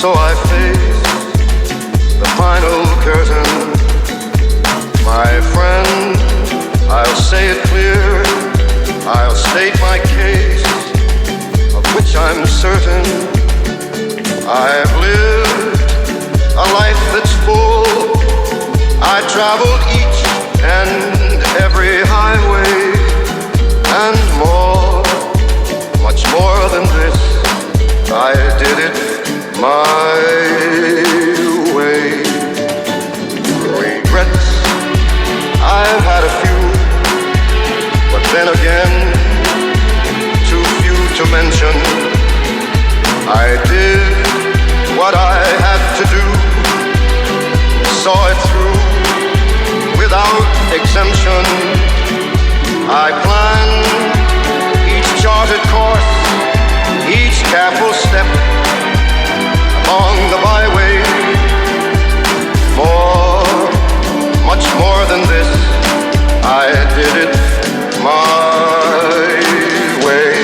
So I face the final curtain. My friend, I'll say it clear, I'll state my case, of which I'm certain. I've lived a life that's full. I traveled each and every highway, and more, much more than this, I did it my way. Regrets, I've had a few, but then again, too few to mention. I did what I had to do, saw it through without exemption. I planned each charted course, each careful step along the byway. More, much more than this, I did it my way.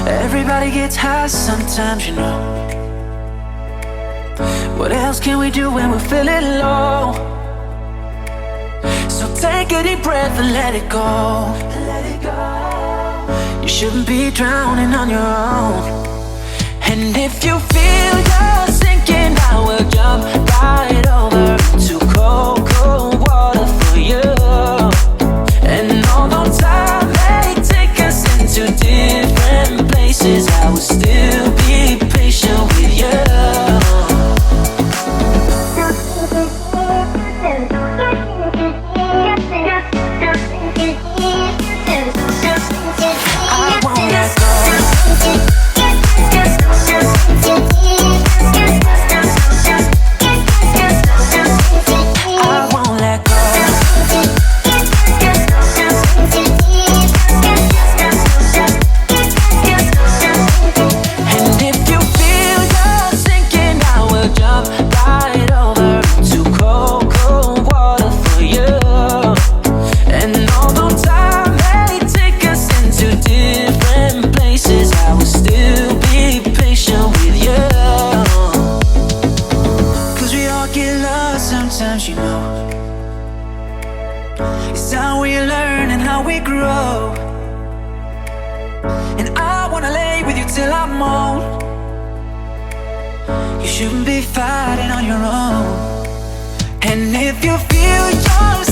Everybody gets high sometimes, you know. What else can we do when we're feeling low? So take a deep breath and let it go. You shouldn't be drowning on your own. And if you feel you're sinking, I will jump right over to cold, cold water for you. And although time may take us into different places, I will still be patient with you. I won't let go. Sometimes, you know, it's how we learn and how we grow. And I wanna lay with you till I'm old. You shouldn't be fighting on your own. And if you feel yours